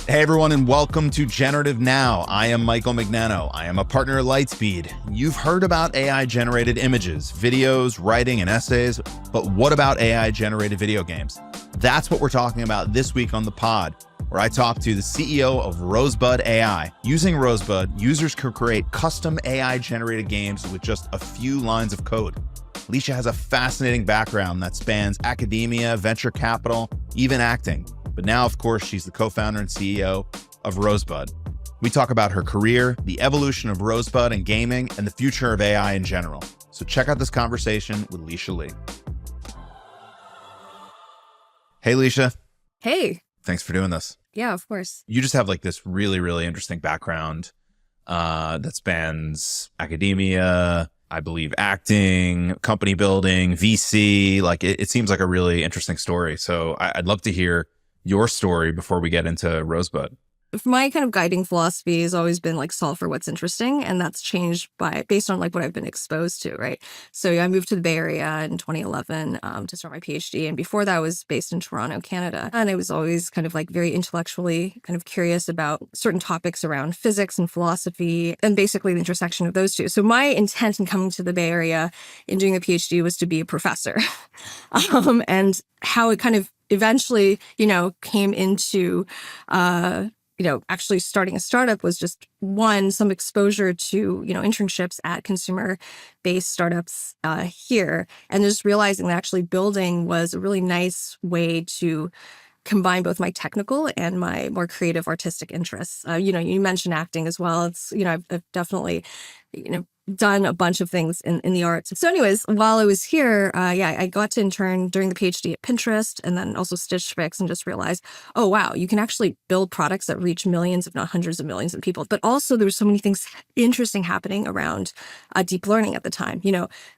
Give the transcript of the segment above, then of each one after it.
Hey everyone, and welcome to Generative Now. I am Michael Mignano. I am a partner at Lightspeed. You've heard about AI-generated images, videos, writing, and essays, but what about AI-generated video games? That's what we're talking about this week on the pod, where I talk to the CEO of Rosebud AI. Using Rosebud, users can create custom AI-generated games with just a few lines of code. Lisha has a fascinating background that spans academia, venture capital, even acting. But now, of course, she's the co-founder and CEO of Rosebud. We talk about her career, the evolution of Rosebud and gaming, and the future of AI in general. So check out this conversation with Lisha Li. Hey, Lisha. Hey. Thanks for doing this. Yeah, of course. You just have like this really, really interesting background that spans academia, I believe acting, company building, VC. Like it seems like a really interesting story. So I'd love to hear your story before we get into Rosebud. My kind of guiding philosophy has always been like solve for what's interesting, and that's changed based on like what I've been exposed to, right? So I moved to the Bay Area in 2011 to start my PhD, and before that I was based in Toronto, Canada, and I was always kind of like very intellectually kind of curious about certain topics around physics and philosophy, and basically the intersection of those two. So my intent in coming to the Bay Area in doing a PhD was to be a professor, and how it kind of eventually, came into actually starting a startup was just some exposure to, internships at consumer-based startups here. And just realizing that actually building was a really nice way to combine both my technical and my more creative artistic interests. You mentioned acting as well. It's, I've definitely, done a bunch of things in the arts. So anyways, while I was here, I got to intern during the PhD at Pinterest and then also Stitch Fix, and just realized, oh, wow, you can actually build products that reach millions, if not hundreds of millions of people. But also there were so many things interesting happening around deep learning at the time.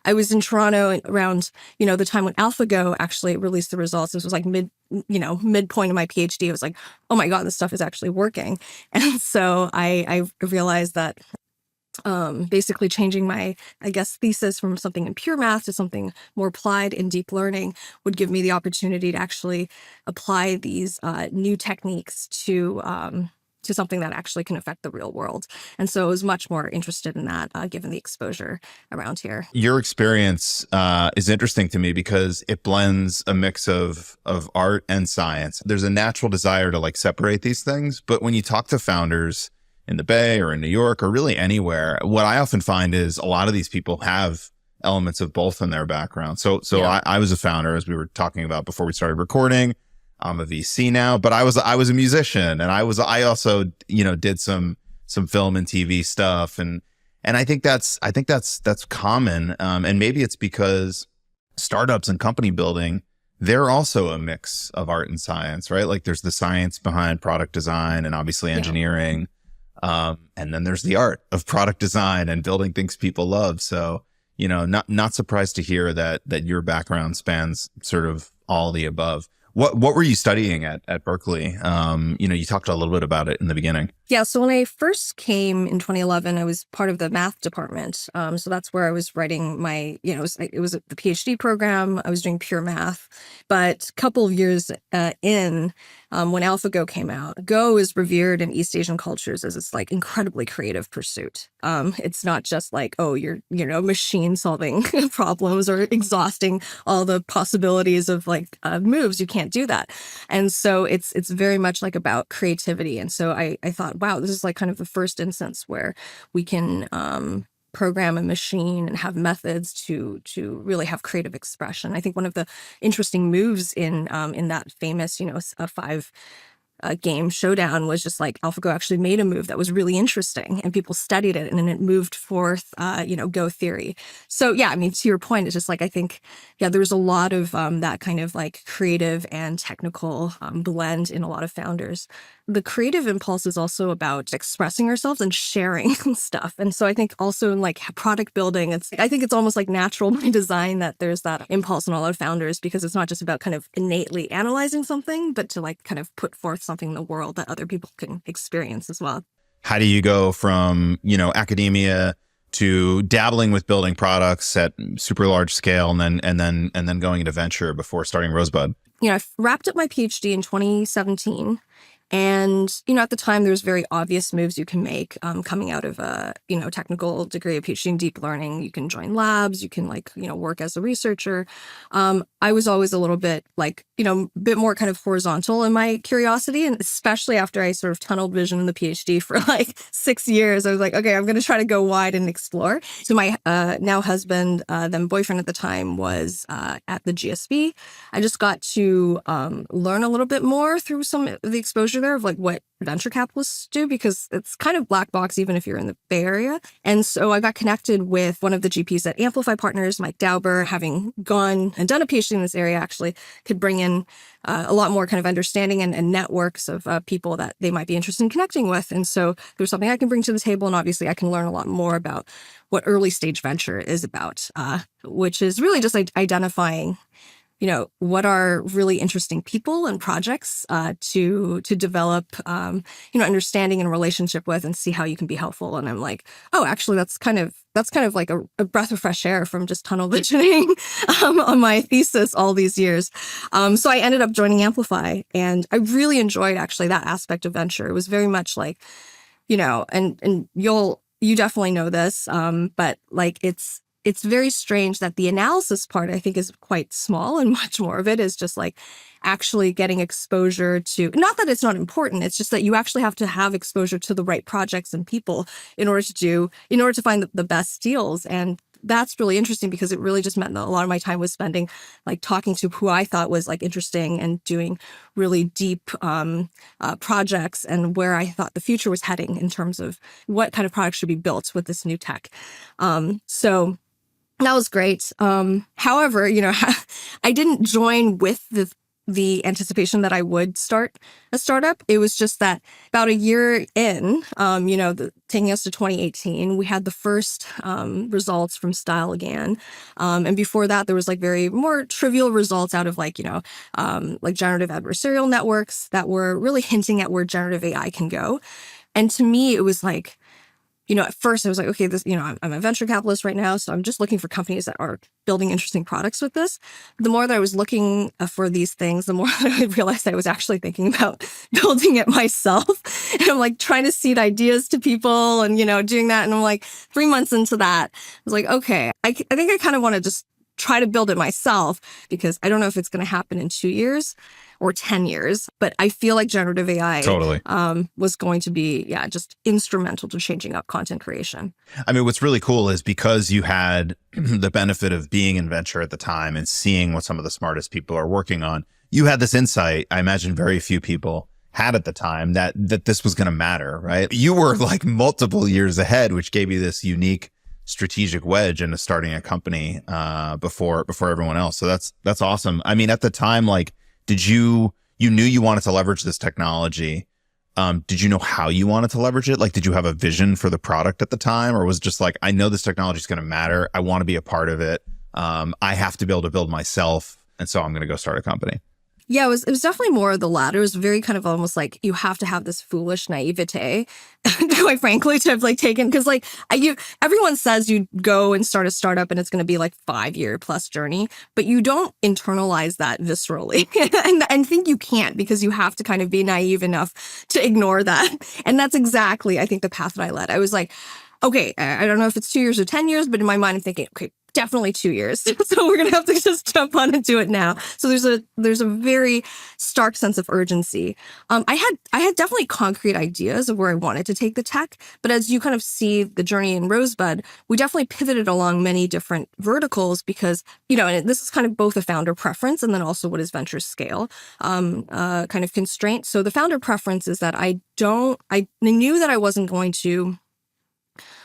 I was in Toronto around, the time when AlphaGo actually released the results. This was like midpoint of my PhD. It was like, oh my God, this stuff is actually working. And so I realized that basically changing my, thesis from something in pure math to something more applied in deep learning would give me the opportunity to actually apply these new techniques to something that actually can affect the real world. And so I was much more interested in that, given the exposure around here. Your experience is interesting to me because it blends a mix of art and science. There's a natural desire to like separate these things, but when you talk to founders in the Bay or in New York or really anywhere, what I often find is a lot of these people have elements of both in their background. So yeah. I was a founder, as we were talking about before we started recording. I'm a VC now, but I was a musician, and I also did some film and TV stuff, and I think that's common, and maybe it's because startups and company building, they're also a mix of art and science, right? Like there's the science behind product design and obviously engineering. Yeah. And then there's the art of product design and building things people love. So, not surprised to hear that your background spans sort of all the above. What were you studying at Berkeley? You talked a little bit about it in the beginning. Yeah. So when I first came in 2011, I was part of the math department. So that's where I was writing my, it was the PhD program. I was doing pure math. But a couple of years in, when AlphaGo came out, Go is revered in East Asian cultures as this like incredibly creative pursuit. It's not just like, oh, you're, machine solving problems or exhausting all the possibilities of like moves. You can't do that. And so it's very much like about creativity. And so I thought, wow, this is like kind of the first instance where we can program a machine and have methods to really have creative expression. I think one of the interesting moves in that famous, five game showdown was just like AlphaGo actually made a move that was really interesting, and people studied it, and then it moved forth, Go theory. So yeah, I mean, to your point, it's just like, I think, yeah, there's a lot of that kind of like creative and technical blend in a lot of founders. The creative impulse is also about expressing ourselves and sharing stuff. And so I think also in like product building, I think it's almost like natural by design that there's that impulse in a lot of founders, because it's not just about kind of innately analyzing something, but to like kind of put forth something in the world that other people can experience as well. How do you go from, academia to dabbling with building products at super large scale and then going into venture before starting Rosebud? I wrapped up my PhD in 2017. And, at the time, there's very obvious moves you can make coming out of a, technical degree, a PhD in deep learning. You can join labs, you can work as a researcher. I was always a little bit a bit more kind of horizontal in my curiosity. And especially after I sort of tunneled vision in the PhD for 6 years, I was like, okay, I'm going to try to go wide and explore. So my now husband, then boyfriend at the time, was at the GSB. I just got to learn a little bit more through some of the exposure there of what venture capitalists do, because it's kind of black box even if you're in the Bay Area. And so I got connected with one of the GPs at Amplify Partners, Mike Dauber. Having gone and done a PhD in this area, actually could bring in a lot more kind of understanding and networks of people that they might be interested in connecting with. And so there's something I can bring to the table, and obviously I can learn a lot more about what early stage venture is about, which is really just identifying what are really interesting people and projects to develop, understanding and relationship with, and see how you can be helpful. And I'm like, oh, actually, that's kind of like a breath of fresh air from just tunnel visioning on my thesis all these years. So I ended up joining Amplify, and I really enjoyed actually that aspect of venture. It was very much and you definitely know this, but it's very strange that the analysis part, I think, is quite small, and much more of it is just actually getting exposure to, not that it's not important, it's just that you actually have to have exposure to the right projects and people in order to find the best deals. And that's really interesting, because it really just meant that a lot of my time was spending talking to who I thought was interesting and doing really deep projects, and where I thought the future was heading in terms of what kind of products should be built with this new tech. So that was great. However, I didn't join with the anticipation that I would start a startup. It was just that about a year in, taking us to 2018, we had the first results from Style Again. And before that, there was very more trivial results out of generative adversarial networks that were really hinting at where generative AI can go. And to me, it was at first I was like, okay, this, I'm a venture capitalist right now, so I'm just looking for companies that are building interesting products with this. The more that I was looking for these things, the more that I realized I was actually thinking about building it myself. And I'm trying to seed ideas to people and, doing that. And I'm 3 months into that, I was like, okay, I think I kind of want to just try to build it myself, because I don't know if it's going to happen in 2 years or 10 years, but I feel like generative AI Totally. Was going to be, just instrumental to changing up content creation. I mean, what's really cool is because you had the benefit of being in venture at the time and seeing what some of the smartest people are working on, you had this insight I imagine very few people had at the time, that this was going to matter, right? You were multiple years ahead, which gave you this unique strategic wedge into starting a company before everyone else. So that's awesome. I mean, at the time, did you knew you wanted to leverage this technology? Did you know how you wanted to leverage it? Did you have a vision for the product at the time, or was it just I know this technology is going to matter, I want to be a part of it, I have to be able to build myself, and so I'm going to go start a company? Yeah, it was definitely more of the latter. It was very kind of almost you have to have this foolish naivete, quite frankly, to have taken, because everyone says you go and start a startup and it's going to be 5-year plus journey, but you don't internalize that viscerally and think you can't, because you have to kind of be naive enough to ignore that. And that's exactly, I think, the path that I led. I was okay, I don't know if it's 2 years or 10 years, but in my mind I'm thinking, okay, definitely 2 years. So we're going to have to just jump on and do it now. So there's a very stark sense of urgency. I had definitely concrete ideas of where I wanted to take the tech, but as you kind of see the journey in Rosebud, we definitely pivoted along many different verticals, because, and this is kind of both a founder preference and then also what is venture scale kind of constraint. So the founder preference is that I knew that I wasn't going to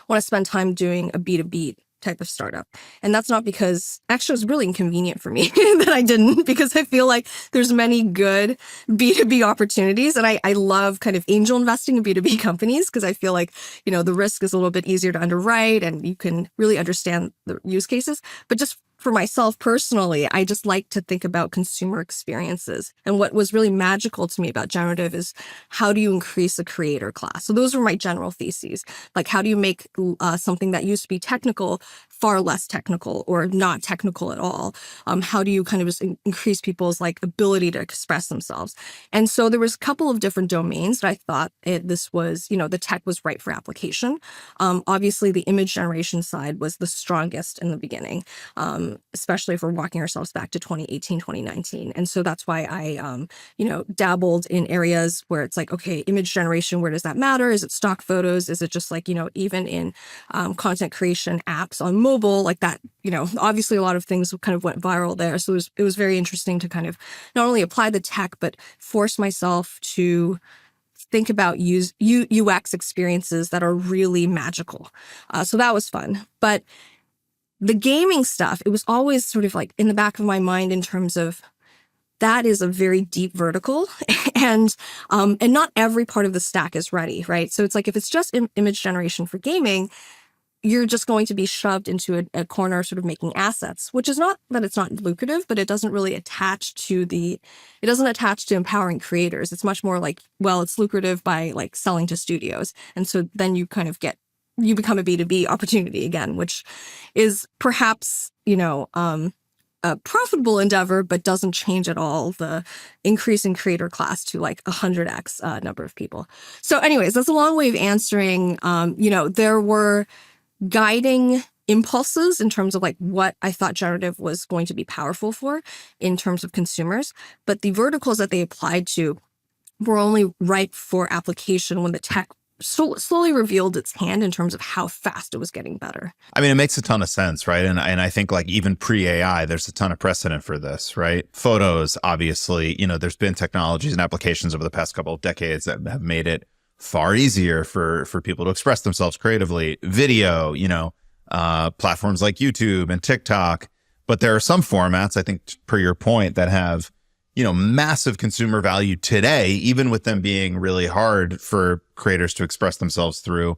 want to spend time doing a B2B type of startup. And that's not because, actually, it was really inconvenient for me that I didn't, because I feel there's many good B2B opportunities. And I love kind of angel investing in B2B companies, because I feel the risk is a little bit easier to underwrite and you can really understand the use cases. But just for myself personally, I just like to think about consumer experiences. And what was really magical to me about generative is, how do you increase a creator class? So those were my general theses. How do you make something that used to be technical far less technical or not technical at all. How do you kind of just increase people's like ability to express themselves? And so there was a couple of different domains that I thought this was, the tech was right for application. Obviously, the image generation side was the strongest in the beginning, especially if we're walking ourselves back to 2018, 2019. And so that's why I, dabbled in areas where it's like, okay, image generation, where does that matter? Is it stock photos? Is it just like, even in content creation apps on mobile, like that, obviously a lot of things kind of went viral there. So it was very interesting to kind of not only apply the tech, but force myself to think about UX experiences that are really magical. So that was fun. But the gaming stuff, it was always sort of like in the back of my mind in terms of that is a very deep vertical and not every part of the stack is ready, right? So it's like if it's just image generation for gaming, you're just going to be shoved into a corner sort of making assets, which is not that it's not lucrative, but it doesn't really attach to empowering creators. It's much more like, well, it's lucrative by like selling to studios. And so then you kind of you become a B2B opportunity again, which is perhaps, a profitable endeavor, but doesn't change at all the increase in creator class to like 100x number of people. So anyways, that's a long way of answering, there were guiding impulses in terms of like what I thought generative was going to be powerful for in terms of consumers. But the verticals that they applied to were only ripe for application when the tech slowly revealed its hand in terms of how fast it was getting better. I mean, it makes a ton of sense, right? And I think like even pre-AI, there's a ton of precedent for this, right? Photos, obviously, there's been technologies and applications over the past couple of decades that have made it far easier for people to express themselves creatively. Video, platforms like YouTube and TikTok. But there are some formats, I think, per your point, that have, massive consumer value today, even with them being really hard for creators to express themselves through.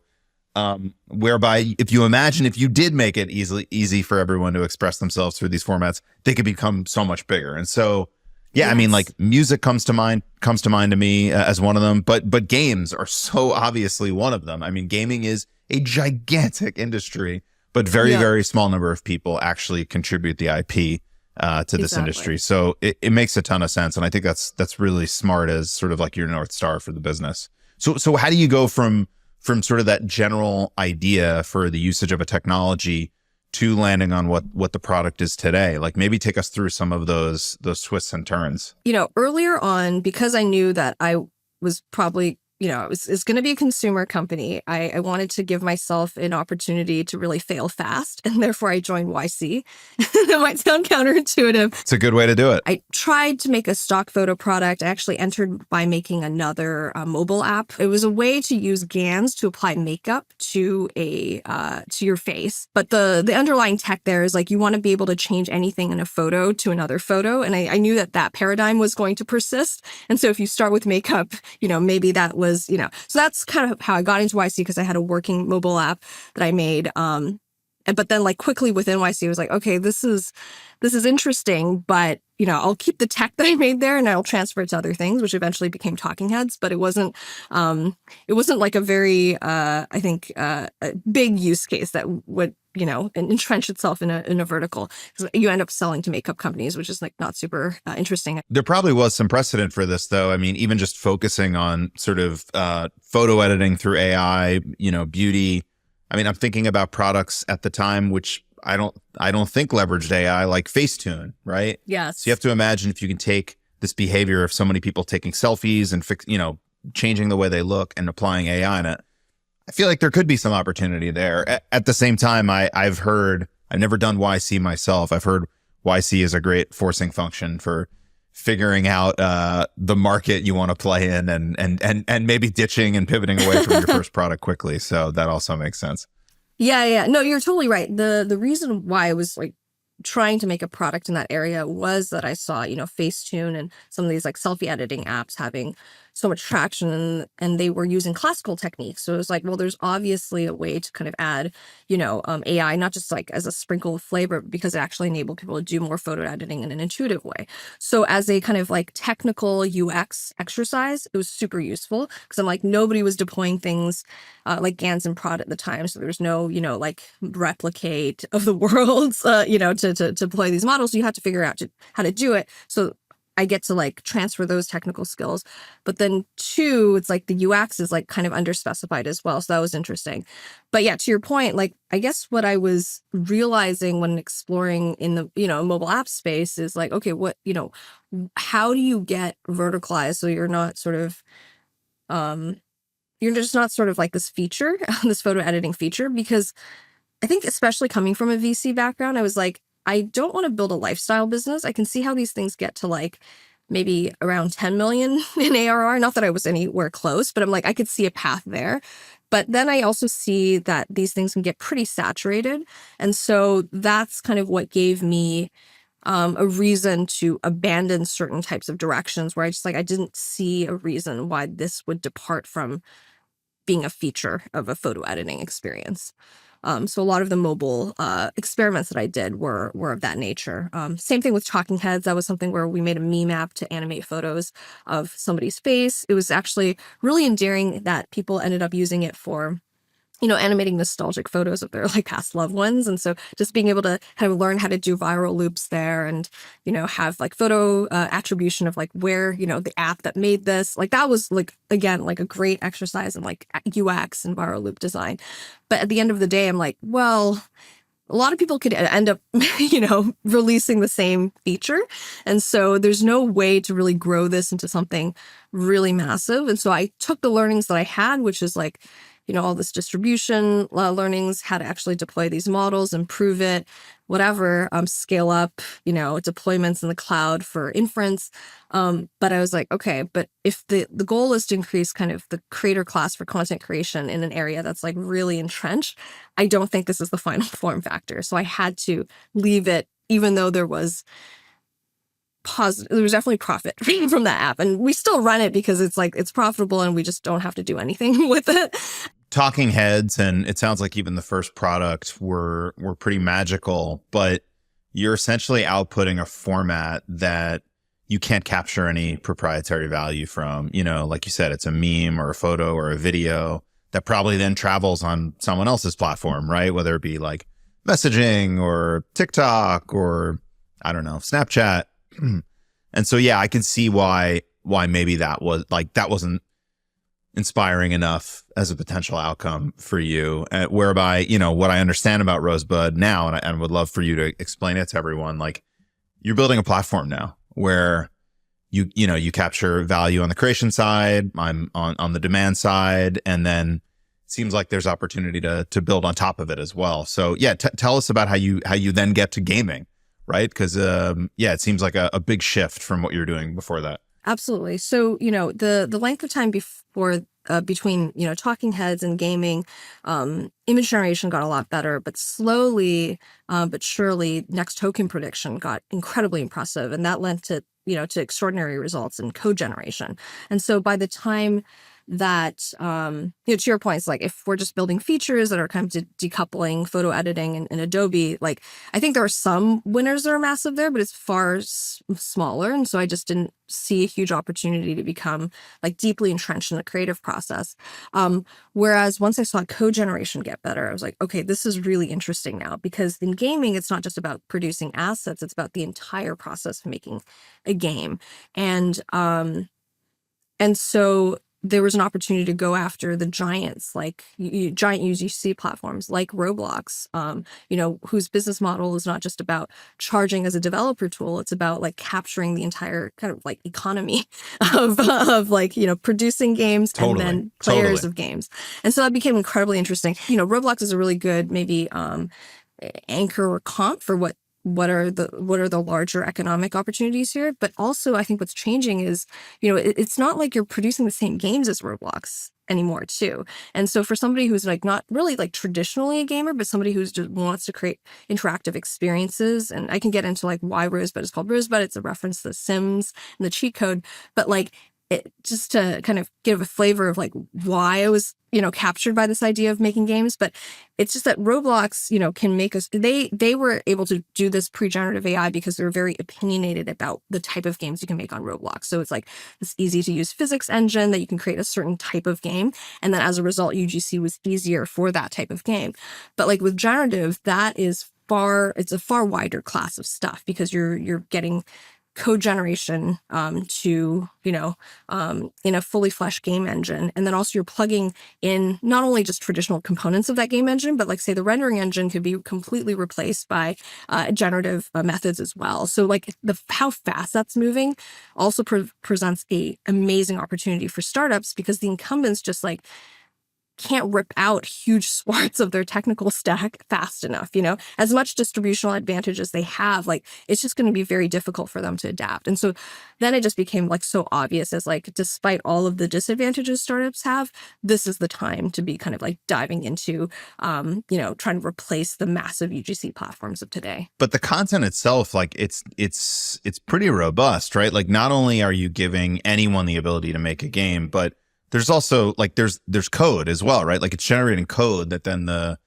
Whereby if you did make it easy for everyone to express themselves through these formats, they could become so much bigger. And so, yeah, yes. I mean, like music comes to mind to me as one of them, but games are so obviously one of them. I mean, gaming is a gigantic industry, but very small number of people actually contribute the IP to this industry. So it makes a ton of sense. And I think that's really smart as sort of like your North Star for the business. So how do you go from sort of that general idea for the usage of a technology to landing on what the product is today? Like maybe take us through some of those twists and turns. Earlier on, because I knew that I was probably, it's going to be a consumer company, I wanted to give myself an opportunity to really fail fast. And therefore I joined YC. That might sound counterintuitive. It's a good way to do it. I tried to make a stock photo product. I actually entered by making another mobile app. It was a way to use GANs to apply makeup to your face. But the underlying tech there is like you want to be able to change anything in a photo to another photo. And I knew that paradigm was going to persist. And so if you start with makeup, maybe that was, so that's kind of how I got into YC, because I had a working mobile app that I made. But then like quickly within YC, I was like, okay, this is interesting, but I'll keep the tech that I made there and I'll transfer it to other things, which eventually became TokkingHeads. But it wasn't like a very, I think, a big use case that would, entrench itself in a vertical. You end up selling to makeup companies, which is like not super interesting. There probably was some precedent for this, though. I mean, even just focusing on sort of photo editing through AI, beauty. I mean, I'm thinking about products at the time, which I don't think leveraged AI, like Facetune, right? Yes. So you have to imagine if you can take this behavior of so many people taking selfies and changing the way they look and applying AI in it. I feel like there could be some opportunity there. At the same time, I've never done YC myself. I've heard YC is a great forcing function for figuring out the market you want to play in and maybe ditching and pivoting away from your first product quickly. So that also makes sense. Yeah. No, you're totally right. The reason why I was like trying to make a product in that area was that I saw, Facetune and some of these like selfie editing apps having so much traction, and they were using classical techniques. So it was like, well, there's obviously a way to kind of add, AI, not just like as a sprinkle of flavor, because it actually enabled people to do more photo editing in an intuitive way. So as a kind of like technical UX exercise, it was super useful because I'm like, nobody was deploying things like Gans and Prod at the time. So there's no, like replicate of the worlds, to deploy these models. So you have to figure out how to do it. So I get to like transfer those technical skills. But then two, it's like the UX is like kind of underspecified as well. So that was interesting. But yeah, to your point, like I guess what I was realizing when exploring in the, mobile app space is like, okay, how do you get verticalized so you're not sort of you're just not sort of like this feature, this photo editing feature, because I think especially coming from a VC background, I was like, I don't want to build a lifestyle business. I can see how these things get to like maybe around 10 million in ARR. Not that I was anywhere close, but I'm like, I could see a path there. But then I also see that these things can get pretty saturated. And so that's kind of what gave me a reason to abandon certain types of directions where I didn't see a reason why this would depart from being a feature of a photo editing experience. So a lot of the mobile experiments that I did were of that nature. Same thing with TokkingHeads. That was something where we made a meme app to animate photos of somebody's face. It was actually really endearing that people ended up using it for animating nostalgic photos of their like past loved ones. And so just being able to kind of learn how to do viral loops there and, have like photo attribution of like where, the app that made this, like that was like, again, like a great exercise in like UX and viral loop design. But at the end of the day, I'm like, well, a lot of people could end up, releasing the same feature. And so there's no way to really grow this into something really massive. And so I took the learnings that I had, which is like, all this distribution learnings, how to actually deploy these models, improve it, whatever, scale up, deployments in the cloud for inference. But I was like, okay, but if the goal is to increase kind of the creator class for content creation in an area that's like really entrenched, I don't think this is the final form factor. So I had to leave it, even though there was definitely profit from that app. And we still run it because it's like, it's profitable and we just don't have to do anything with it. TokkingHeads, and it sounds like even the first product were pretty magical, but you're essentially outputting a format that you can't capture any proprietary value from. Like you said, it's a meme or a photo or a video that probably then travels on someone else's platform, right? Whether it be like messaging or TikTok or I don't know, Snapchat. And so, yeah, I can see why maybe that wasn't inspiring enough as a potential outcome for you, whereby, what I understand about Rosebud now, and I would love for you to explain it to everyone, like you're building a platform now where you capture value on the creation side, I'm on the demand side, and then it seems like there's opportunity to build on top of it as well. So yeah, tell us about how you then get to gaming, right? Because it seems like a big shift from what you were doing before that. Absolutely. So, the length of time between, TokkingHeads and gaming, image generation got a lot better, but slowly, but surely next token prediction got incredibly impressive. And that led to, to extraordinary results in code generation. And so by the time that, to your point, it's like if we're just building features that are kind of decoupling photo editing in Adobe, like I think there are some winners that are massive there, but it's far smaller. And so I just didn't see a huge opportunity to become like deeply entrenched in the creative process. Whereas once I saw code generation get better, I was like, okay, this is really interesting now, because in gaming, it's not just about producing assets, it's about the entire process of making a game. And so there was an opportunity to go after the giants, like giant UGC platforms like Roblox, whose business model is not just about charging as a developer tool. It's about like capturing the entire kind of like economy of like, producing games and then players of games. And so that became incredibly interesting. Roblox is a really good maybe anchor or comp for what are the larger economic opportunities here. But also I think what's changing is, it's not like you're producing the same games as Roblox anymore too. And so for somebody who's like not really like traditionally a gamer, but somebody who's just wants to create interactive experiences, and I can get into like why Rosebud is called Rosebud. It's a reference to The Sims and the cheat code, but like just to kind of give a flavor of like why I was, captured by this idea of making games. But it's just that Roblox, can make us, they were able to do this pre-generative AI because they were very opinionated about the type of games you can make on Roblox. So it's like this easy to use physics engine that you can create a certain type of game. And then as a result, UGC was easier for that type of game. But like with generative, it's a far wider class of stuff because you're getting code generation to, in a fully fleshed game engine. And then also you're plugging in not only just traditional components of that game engine, but like say the rendering engine could be completely replaced by generative methods as well. So like how fast that's moving also presents a amazing opportunity for startups because the incumbents just like can't rip out huge swaths of their technical stack fast enough, as much distributional advantage as they have, like it's just going to be very difficult for them to adapt. And so then it just became like so obvious as like, despite all of the disadvantages startups have, this is the time to be kind of like diving into, trying to replace the massive UGC platforms of today. But the content itself, like it's pretty robust, right? Like not only are you giving anyone the ability to make a game, but there's also like there's code as well, right? Like it's generating code that then the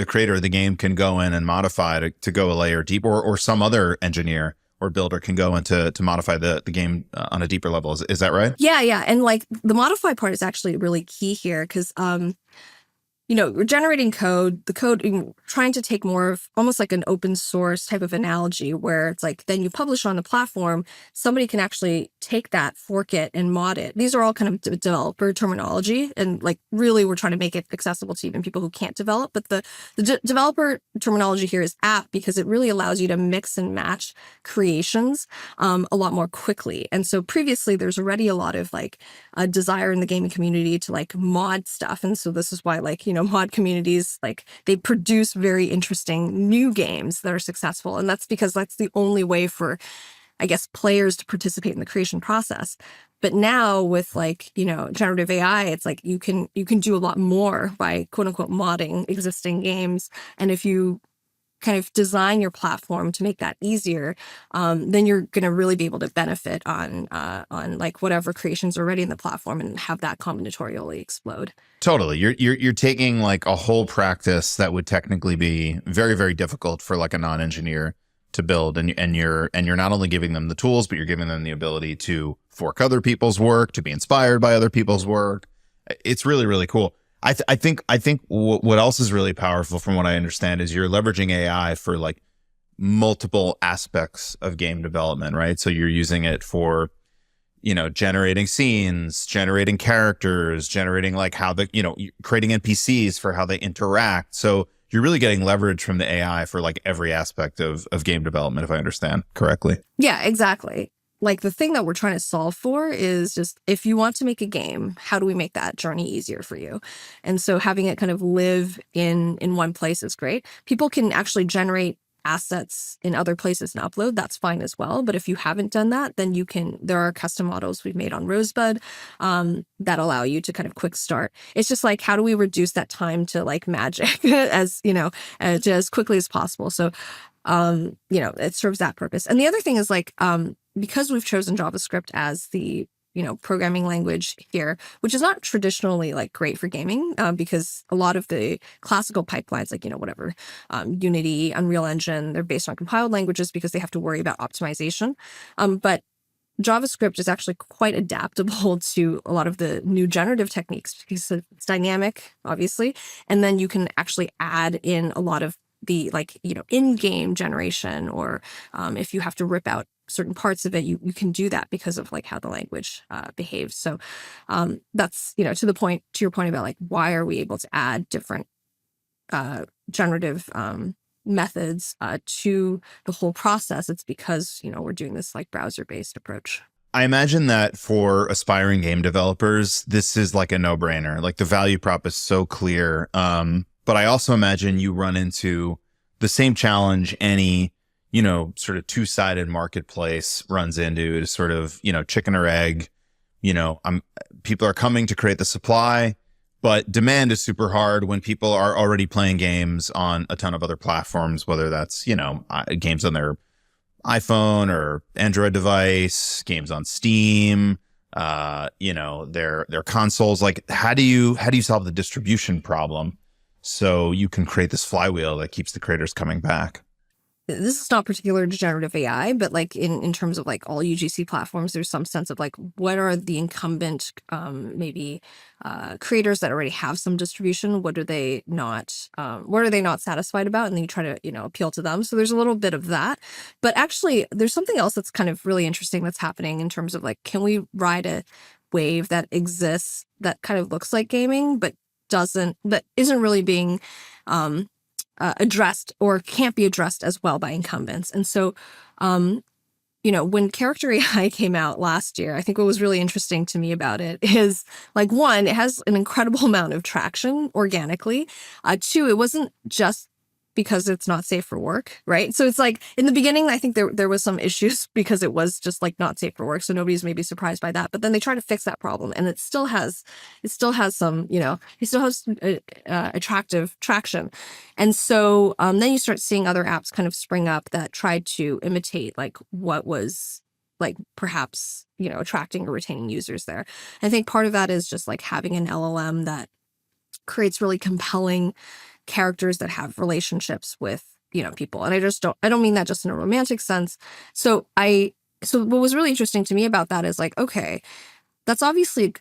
creator of the game can go in and modify to go a layer deeper, or some other engineer or builder can go into to modify the game on a deeper level. Is that right? Yeah. And like the modify part is actually really key here because we're generating code, trying to take more of almost like an open source type of analogy where it's like, then you publish on the platform, somebody can actually take that, fork it, and mod it. These are all kind of developer terminology. And like, really, we're trying to make it accessible to even people who can't develop. But the developer terminology here is app because it really allows you to mix and match creations a lot more quickly. And so previously, there's already a lot of like a desire in the gaming community to like mod stuff. And so this is why like, mod communities, like they produce very interesting new games that are successful. And that's because that's the only way for, I guess, players to participate in the creation process. But now with like, generative AI, it's like you can do a lot more by quote unquote modding existing games. And if you kind of design your platform to make that easier, then you're going to really be able to benefit on like whatever creations are already in the platform and have that combinatorially explode. Totally. You're taking like a whole practice that would technically be very, very difficult for like a non-engineer to build. And you're not only giving them the tools, but you're giving them the ability to fork other people's work, to be inspired by other people's work. It's really, really cool. I think what else is really powerful from what I understand is you're leveraging AI for like multiple aspects of game development, right? So you're using it for, generating scenes, generating characters, generating like how creating NPCs for how they interact. So you're really getting leverage from the AI for like every aspect of game development, if I understand correctly. Yeah, exactly. Like the thing that we're trying to solve for is just if you want to make a game, how do we make that journey easier for you? And so having it kind of live in one place is great. People can actually generate assets in other places and upload. That's fine as well. But if you haven't done that, then there are custom models we've made on Rosebud that allow you to kind of quick start. It's just like, how do we reduce that time to like magic as quickly as possible? So, it serves that purpose. And the other thing is like, because we've chosen JavaScript as the programming language here, which is not traditionally like great for gaming, because a lot of the classical pipelines, like Unity, Unreal Engine, they're based on compiled languages because they have to worry about optimization. But JavaScript is actually quite adaptable to a lot of the new generative techniques because it's dynamic, obviously, and then you can actually add in a lot of the in-game generation, or if you have to rip out certain parts of it, you can do that because of like how the language behaves. So that's to your point about like why are we able to add different generative methods to the whole process. It's because we're doing this like browser-based approach. I imagine that for aspiring game developers, this is like a no-brainer. Like the value prop is so clear. But I also imagine you run into the same challenge any, sort of two-sided marketplace runs into, sort of, chicken or egg. People are coming to create the supply, but demand is super hard when people are already playing games on a ton of other platforms, whether that's, games on their iPhone or Android device, games on Steam, their consoles. Like, how do you solve the distribution problem so you can create this flywheel that keeps the creators coming back? This is not particular to generative AI, but like in terms of like all UGC platforms, there's some sense of like what are the incumbent maybe creators that already have some distribution? What are they not satisfied about? And then you try to appeal to them. So there's a little bit of that, but actually there's something else that's kind of really interesting that's happening in terms of like, can we ride a wave that exists that kind of looks like gaming but isn't really being addressed or can't be addressed as well by incumbents. And so, when Character AI came out last year, I think what was really interesting to me about it is like, one, it has an incredible amount of traction organically. Two, it wasn't just because it's not safe for work, right? So it's like in the beginning, I think there was some issues because it was just like not safe for work. So nobody's maybe surprised by that. But then they try to fix that problem, and it still has some, it still has attractive traction. And so then you start seeing other apps kind of spring up that tried to imitate like what was like perhaps, attracting or retaining users there. I think part of that is just like having an LLM that creates really compelling characters that have relationships with, people. And I don't mean that just in a romantic sense. So what was really interesting to me about that is like, okay, that's obviously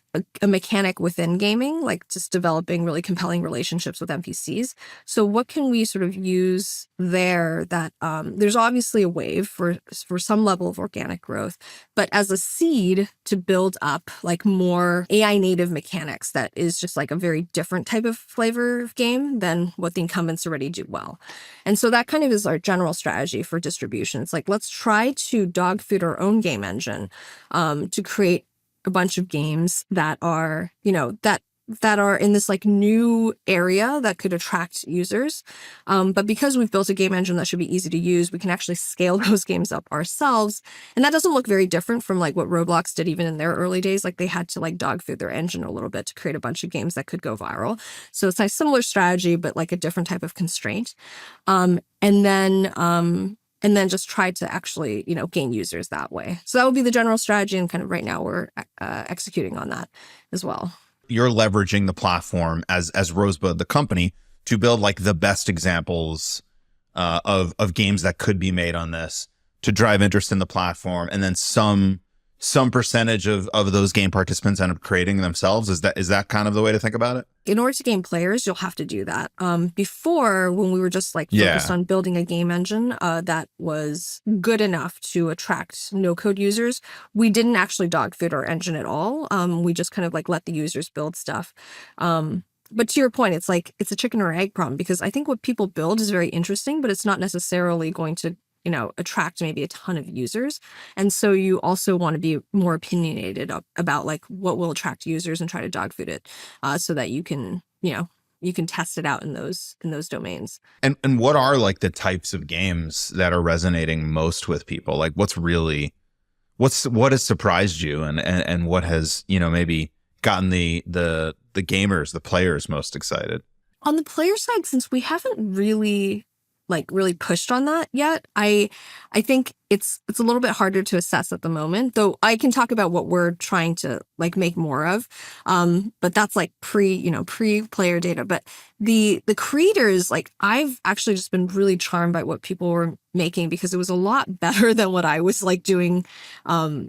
a mechanic within gaming, like just developing really compelling relationships with NPCs. So what can we sort of use there that there's obviously a wave for some level of organic growth, but as a seed to build up like more AI native mechanics that is just like a very different type of flavor of game than what the incumbents already do well. And so that kind of is our general strategy for distribution. It's like, let's try to dog food our own game engine to create a bunch of games that are, that are in this like new area that could attract users. But because we've built a game engine that should be easy to use, we can actually scale those games up ourselves. And that doesn't look very different from like what Roblox did even in their early days. Like they had to like dog food their engine a little bit to create a bunch of games that could go viral. So it's a similar strategy, but like a different type of constraint. And then just try to actually, gain users that way. So that would be the general strategy. And kind of right now we're executing on that as well. You're leveraging the platform as Rosebud, the company, to build like the best examples of games that could be made on this to drive interest in the platform. And then some percentage of those game participants end up creating themselves. Is that kind of the way to think about it? In order to gain players, you'll have to do that. Before, when we were just like focused on building a game engine that was good enough to attract no-code users, we didn't actually dog food our engine at all. We just kind of like let the users build stuff. But to your point, it's like it's a chicken or egg problem, because I think what people build is very interesting, but it's not necessarily going to attract maybe a ton of users. And so you also want to be more opinionated about like what will attract users and try to dog food it so that you can test it out in those domains. And what are like the types of games that are resonating most with people? Like what has surprised you and what has, maybe gotten the gamers, the players most excited? On the player side, since we haven't really pushed on that yet, I think it's a little bit harder to assess at the moment, though I can talk about what we're trying to like make more of. But that's like pre-player data. But the creators, like I've actually just been really charmed by what people were making, because it was a lot better than what I was like doing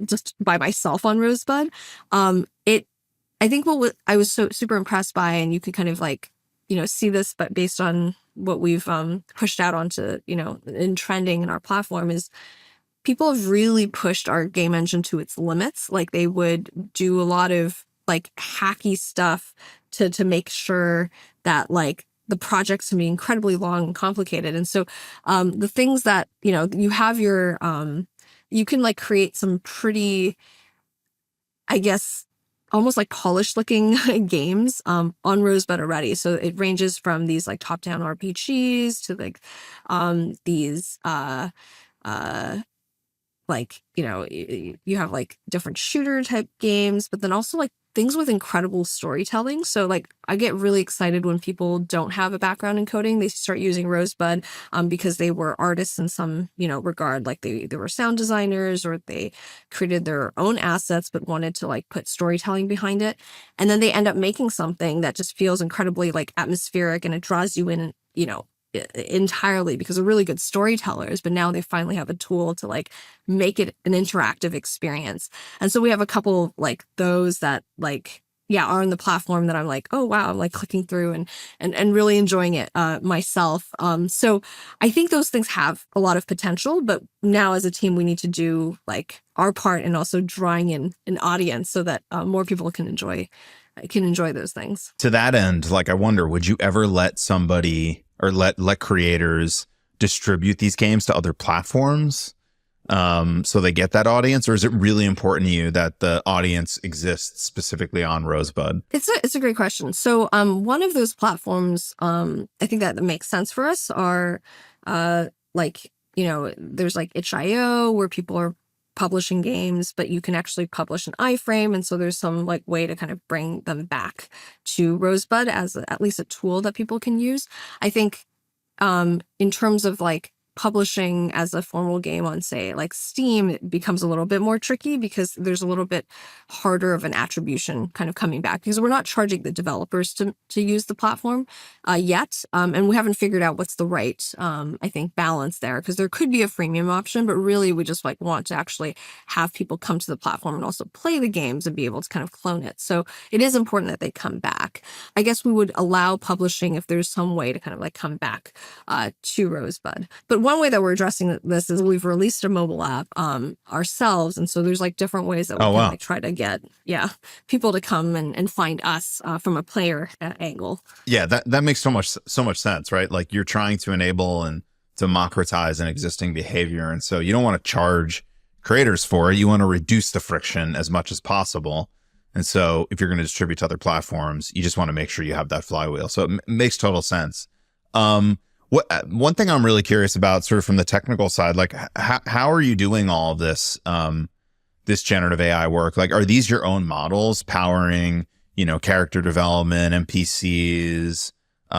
just by myself on Rosebud. I think what I was so super impressed by, and you could kind of like, see this, but based on what we've pushed out onto, in trending in our platform, is people have really pushed our game engine to its limits. Like they would do a lot of like hacky stuff to make sure that like the projects can be incredibly long and complicated. And so the things that, you have your, you can like create some pretty, I guess, almost like polished looking games on Rosebud already. So it ranges from these like top-down RPGs to like these like, you have like different shooter type games, but then also like things with incredible storytelling. So like I get really excited when people don't have a background in coding. They start using Rosebud because they were artists in some, regard. Like they were sound designers, or they created their own assets, but wanted to like put storytelling behind it. And then they end up making something that just feels incredibly like atmospheric, and it draws you in, entirely because they're really good storytellers. But now they finally have a tool to like make it an interactive experience. And so we have a couple like those that like, yeah, are on the platform that I'm like, oh wow, I'm like clicking through and really enjoying it myself. So I think those things have a lot of potential, but now as a team we need to do like our part and also drawing in an audience so that more people can enjoy those things. To that end, like I wonder, would you ever let somebody or let creators distribute these games to other platforms so they get that audience? Or is it really important to you that the audience exists specifically on Rosebud? It's a great question. So one of those platforms I think that makes sense for us are like, there's like itch.io where people are publishing games, but you can actually publish an iframe. And so there's some like way to kind of bring them back to Rosebud as at least a tool that people can use. I think in terms of like publishing as a formal game on, say, like Steam, it becomes a little bit more tricky because there's a little bit harder of an attribution kind of coming back because we're not charging the developers to use the platform yet. And we haven't figured out what's the right, I think, balance there, because there could be a freemium option, but really we just like want to actually have people come to the platform and also play the games and be able to kind of clone it. So it is important that they come back. I guess we would allow publishing if there's some way to kind of like come back to Rosebud. But one way that we're addressing this is we've released a mobile app ourselves. And so there's like different ways that we can like try to get, people to come and find us from a player angle. Yeah, that makes so much sense, right? Like you're trying to enable and democratize an existing behavior. And so you don't want to charge creators for it. You want to reduce the friction as much as possible. And so if you're going to distribute to other platforms, you just want to make sure you have that flywheel. So it makes total sense. One thing I'm really curious about, sort of from the technical side, like how are you doing all of this, this generative AI work? Like, are these your own models powering, character development, NPCs,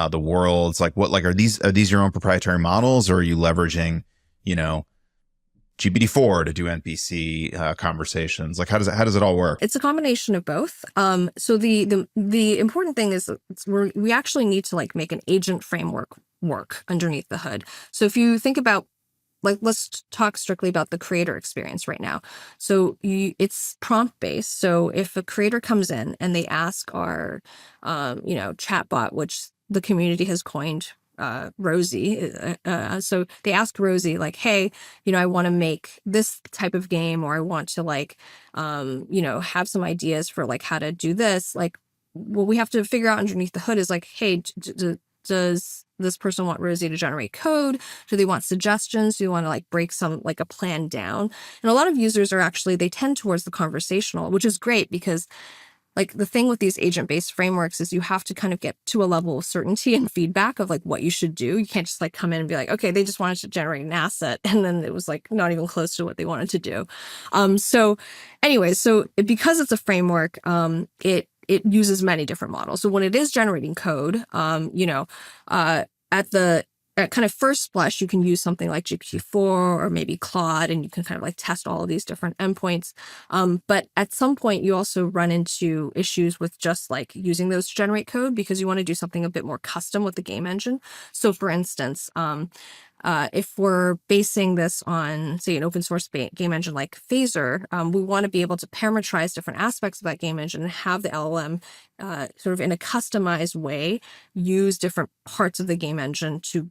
the worlds? Like, are these your own proprietary models, or are you leveraging, GPT-4 to do NPC conversations? Like, how does it all work? It's a combination of both. So the important thing is we actually need to like make an agent framework work underneath the hood. So if you think about, like, let's talk strictly about the creator experience right now. So it's prompt based. So if a creator comes in and they ask our, chatbot, which the community has coined Rosie. So they asked Rosie like, hey, I want to make this type of game, or I want to like, have some ideas for like how to do this. Like, what we have to figure out underneath the hood is like, hey, does this person want Rosie to generate code? Do they want suggestions? Do you want to like break some like a plan down? And a lot of users are actually, they tend towards the conversational, which is great because like the thing with these agent-based frameworks is you have to kind of get to a level of certainty and feedback of like what you should do. You can't just like come in and be like, okay, they just wanted to generate an asset, and then it was like not even close to what they wanted to do. So because it's a framework, it uses many different models. So when it is generating code, at kind of first blush, you can use something like GPT-4 or maybe Claude, and you can kind of like test all of these different endpoints. But at some point, you also run into issues with just like using those to generate code, because you want to do something a bit more custom with the game engine. So for instance, if we're basing this on, say, an open source game engine like Phaser, we want to be able to parameterize different aspects of that game engine and have the LLM sort of in a customized way use different parts of the game engine to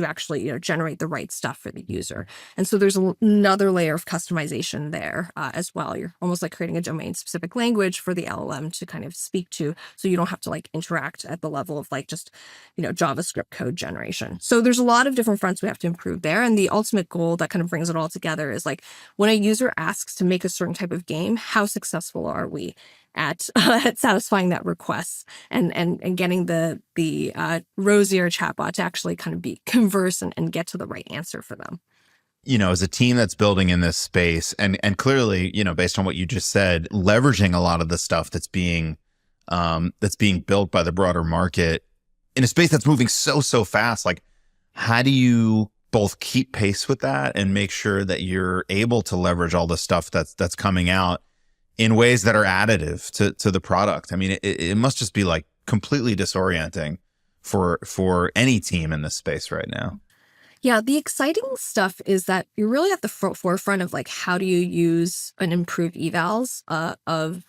actually, generate the right stuff for the user. And so there's another layer of customization there as well. You're almost like creating a domain-specific language for the LLM to kind of speak to, so you don't have to like interact at the level of like just, JavaScript code generation. So there's a lot of different fronts we have to improve there. And the ultimate goal that kind of brings it all together is like, when a user asks to make a certain type of game, how successful are we at satisfying that request and getting the Rosie or chatbot to actually kind of converse and get to the right answer for them. as a team that's building in this space and clearly, based on what you just said, leveraging a lot of the stuff that's being built by the broader market in a space that's moving so fast, like how do you both keep pace with that and make sure that you're able to leverage all the stuff that's coming out in ways that are additive to the product? I mean, it must just be like completely disorienting for any team in this space right now. Yeah, the exciting stuff is that you're really at the forefront of like how do you use and improve evals of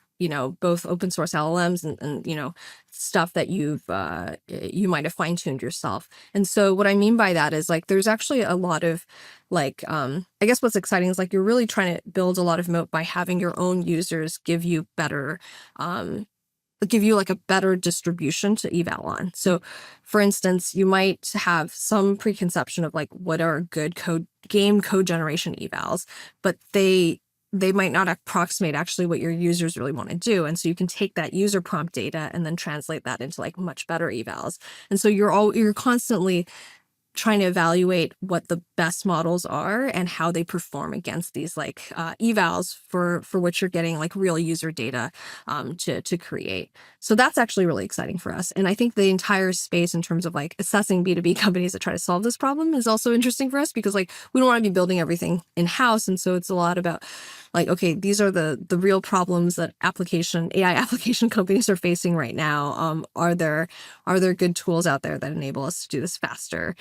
both open source LLMs and stuff that you might have fine-tuned yourself. And so what I mean by that is like there's actually a lot of like I guess what's exciting is like you're really trying to build a lot of moat by having your own users give you like a better distribution to eval on. So for instance, you might have some preconception of like what are good game code generation evals, but they might not approximate actually what your users really want to do. And so you can take that user prompt data and then translate that into like much better evals. And so you're constantly trying to evaluate what the best models are and how they perform against these like evals for which you're getting like real user data to create. So that's actually really exciting for us. And I think the entire space in terms of like assessing B2B companies that try to solve this problem is also interesting for us because like we don't want to be building everything in-house. And so it's a lot about like, okay, these are the real problems that AI application companies are facing right now. Are there good tools out there that enable us to do this faster?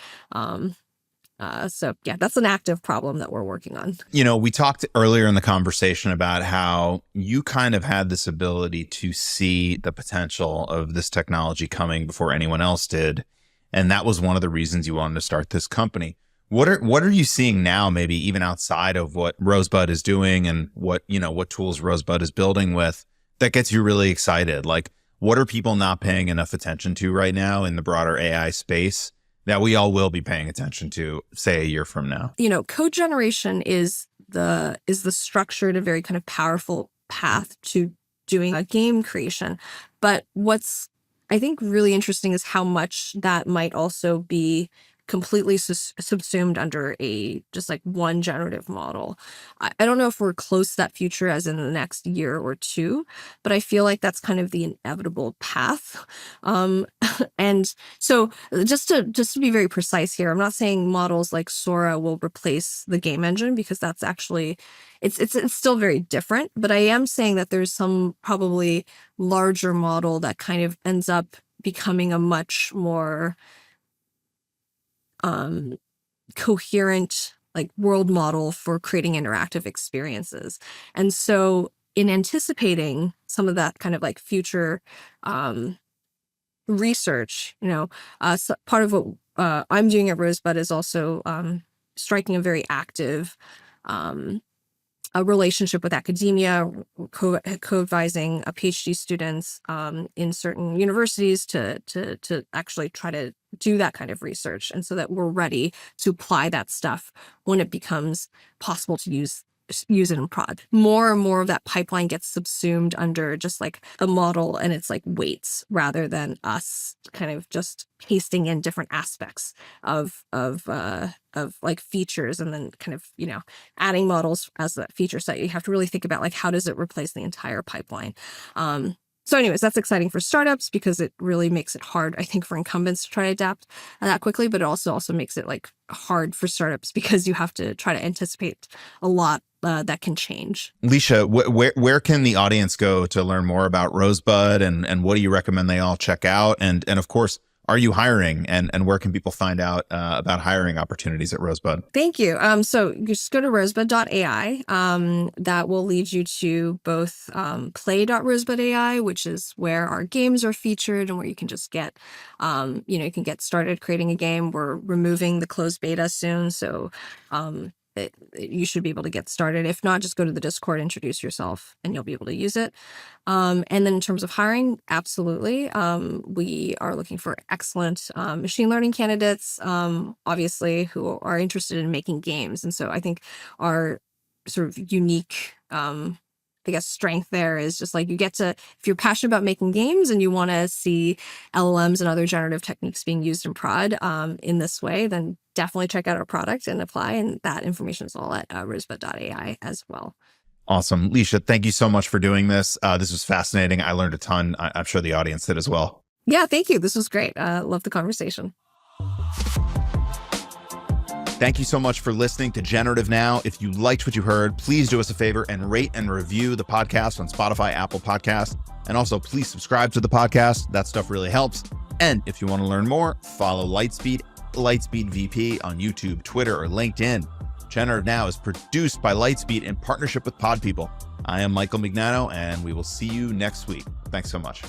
So yeah, that's an active problem that we're working on. We talked earlier in the conversation about how you kind of had this ability to see the potential of this technology coming before anyone else did. And that was one of the reasons you wanted to start this company. What are you seeing now, maybe even outside of what Rosebud is doing and what tools Rosebud is building with that gets you really excited? Like, what are people not paying enough attention to right now in the broader AI space that we all will be paying attention to, say, a year from now? Code generation is the structured and very kind of powerful path to doing a game creation. But what's I think really interesting is how much that might also be completely subsumed under a just like one generative model. I don't know if we're close to that future as in the next year or two, but I feel like that's kind of the inevitable path. And so just to be very precise here, I'm not saying models like Sora will replace the game engine because that's actually it's still very different, but I am saying that there's some probably larger model that kind of ends up becoming a much more coherent like world model for creating interactive experiences. And so in anticipating some of that kind of like future research, so part of what I'm doing at Rosebud is also striking a very active a relationship with academia, co-advising PhD students in certain universities to actually try to do that kind of research, and so that we're ready to apply that stuff when it becomes possible to use it in prod. More and more of that pipeline gets subsumed under just like a model and it's like weights rather than us kind of just pasting in different aspects of like features and then kind of, adding models as a feature set. You have to really think about like, how does it replace the entire pipeline? So anyways, that's exciting for startups because it really makes it hard, I think, for incumbents to try to adapt that quickly, but it also makes it like hard for startups because you have to try to anticipate a lot that can change. Lisha, where can the audience go to learn more about Rosebud and what do you recommend they all check out? And of course, are you hiring and where can people find out about hiring opportunities at Rosebud? Thank you. So you just go to rosebud.ai. That will lead you to both play.rosebud.ai, which is where our games are featured and where you can just get, you can get started creating a game. We're removing the closed beta soon. So you should be able to get started. If not, just go to the Discord, introduce yourself, and you'll be able to use it. And then in terms of hiring, absolutely. We are looking for excellent machine learning candidates, obviously, who are interested in making games. And so I think our sort of unique I guess, strength there is just like you get to, if you're passionate about making games and you want to see LLMs and other generative techniques being used in prod in this way, then definitely check out our product and apply. And that information is all at Rosebud AI as well. Awesome. Lisha, thank you so much for doing this. This was fascinating. I learned a ton. I'm sure the audience did as well. Yeah, thank you. This was great. Love the conversation. Thank you so much for listening to Generative Now. If you liked what you heard, please do us a favor and rate and review the podcast on Spotify, Apple Podcasts. And also, please subscribe to the podcast. That stuff really helps. And if you want to learn more, follow Lightspeed VP on YouTube, Twitter, or LinkedIn. Generative Now is produced by Lightspeed in partnership with Pod People. I am Michael Mignano, and we will see you next week. Thanks so much.